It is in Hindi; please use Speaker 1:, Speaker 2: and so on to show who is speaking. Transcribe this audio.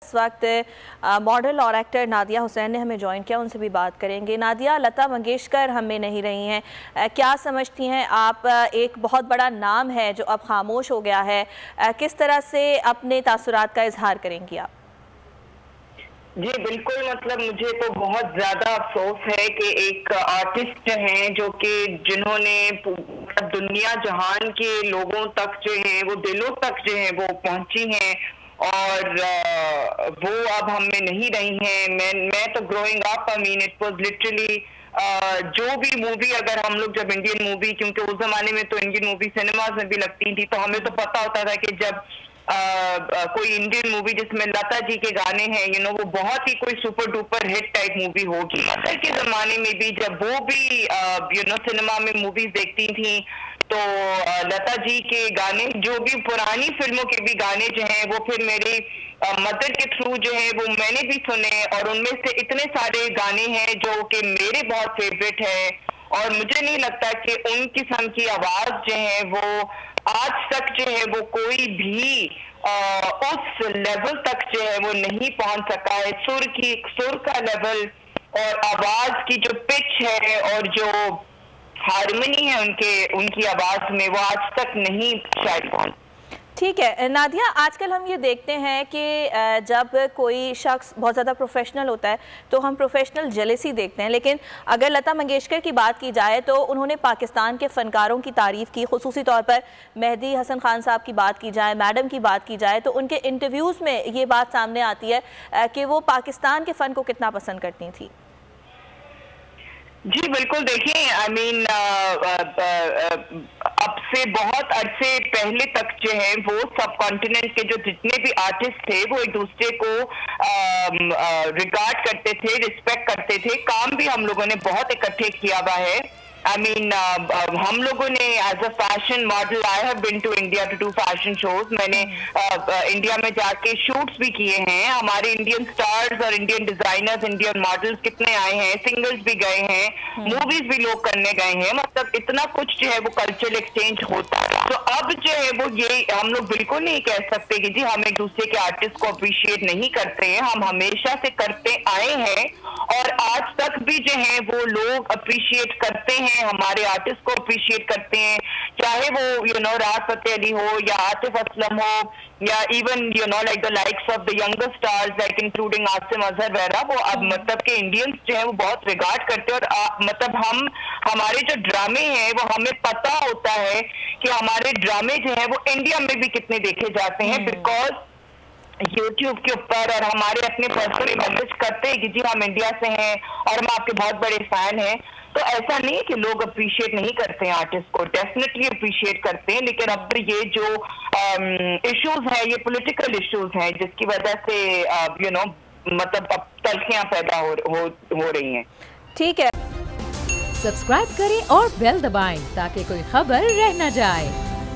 Speaker 1: इस वक्त मॉडल और एक्टर नादिया हुसैन ने हमें ज्वाइन किया, उनसे भी बात करेंगे। नादिया, लता मंगेशकर हम में नहीं रही हैं, क्या समझती हैं आप? एक बहुत बड़ा नाम है जो अब खामोश हो गया है, किस तरह से अपने तासुरात का इजहार करेंगी आप?
Speaker 2: जी बिल्कुल, मतलब मुझे तो बहुत ज्यादा अफसोस है कि एक आर्टिस्ट हैं जो कि जिन्होंने दुनिया जहान के लोगों तक जो है वो दिलों तक जो है वो पहुंची हैं और वो अब हम में नहीं रही हैं। मैं तो growing up, I mean it was literally जो भी मूवी, अगर हम लोग जब इंडियन मूवी, क्योंकि उस जमाने में तो इंडियन मूवी सिनेमाज में भी लगती थी, तो हमें तो पता होता था कि जब कोई इंडियन मूवी जिसमें लता जी के गाने हैं वो बहुत ही कोई super duper hit type movie होगी। मदर के जमाने में भी जब वो भी सिनेमा में मूवीज देखती थी तो लता जी के गाने, जो भी पुरानी फिल्मों के भी गाने जो हैं वो फिर मेरे मदर के थ्रू जो है वो मैंने भी सुने और उनमें से इतने सारे गाने हैं जो कि मेरे बहुत फेवरेट है और मुझे नहीं लगता कि उन किस्म की आवाज जो है वो आज तक जो है वो कोई भी उस लेवल तक जो है वो नहीं पहुंच सका है। सुर का लेवल और आवाज की जो पिच है और जो हारमोनी है उनकी आवाज में, वो आज तक नहीं शायद पहुंच।
Speaker 1: ठीक है नादिया, आजकल हम ये देखते हैं कि जब कोई शख्स बहुत ज़्यादा प्रोफेशनल होता है तो हम प्रोफेशनल जेलेसी देखते हैं, लेकिन अगर लता मंगेशकर की बात की जाए तो उन्होंने पाकिस्तान के फ़नकारों की तारीफ़ की, खुसूसी तौर पर मेहदी हसन खान साहब की बात की जाए, मैडम की बात की जाए तो उनके इंटरव्यूज़ में ये बात सामने आती है कि वो पाकिस्तान के फ़न को कितना पसंद करती थी।
Speaker 2: जी बिल्कुल, देखिए आई मीन अब से बहुत अरसे पहले तक जो है वो सब कॉन्टिनेंट के जो जितने भी आर्टिस्ट थे वो एक दूसरे को रिगार्ड करते थे, रिस्पेक्ट करते थे। काम भी हम लोगों ने बहुत इकट्ठे किया हुआ है। आई मीन हम लोगों ने as a fashion model, I have been to India to do fashion shows, मैंने इंडिया में जाके शूट्स भी किए हैं। हमारे इंडियन स्टार्स और इंडियन डिजाइनर्स, इंडियन मॉडल्स कितने आए हैं, सिंगर्स भी गए हैं, मूवीज भी लोग करने गए हैं, मतलब इतना कुछ जो है वो कल्चरल एक्सचेंज होता है। तो अब जो है वो ये हम लोग बिल्कुल नहीं कह सकते कि जी हम एक दूसरे के आर्टिस्ट को अप्रिशिएट नहीं करते हैं, हम हमेशा से करते आए हैं और आज तक भी जो है वो लोग अप्रिशिएट करते हैं, हमारे आर्टिस्ट को अप्रिशिएट करते हैं, चाहे वो राहत फतेह अली हो या आतिफ असलम हो या even like the likes of the younger stars like including Asim Azhar वगैरह। वो अब मतलब के इंडियंस जो है वो बहुत रिगार्ड करते हैं और मतलब हमारे जो ड्रामे हैं वो हमें पता होता है कि हमारे ड्रामे जो है वो इंडिया में भी कितने देखे जाते हैं, बिकॉज यूट्यूब के ऊपर और हमारे अपने पर्सनल मैसेज करते हैं कि जी हम इंडिया से हैं और हम आपके बहुत बड़े फैन हैं। तो ऐसा नहीं है कि लोग अप्रिशिएट नहीं करते हैं आर्टिस्ट को, डेफिनेटली अप्रिशिएट करते हैं, लेकिन अब तो ये जो इश्यूज है ये पॉलिटिकल इश्यूज हैं जिसकी वजह से मतलब अब तल्खियां पैदा हो रही हैं।
Speaker 1: ठीक है,
Speaker 3: सब्सक्राइब करें और बेल दबाएं ताकि कोई खबर रह न जाए।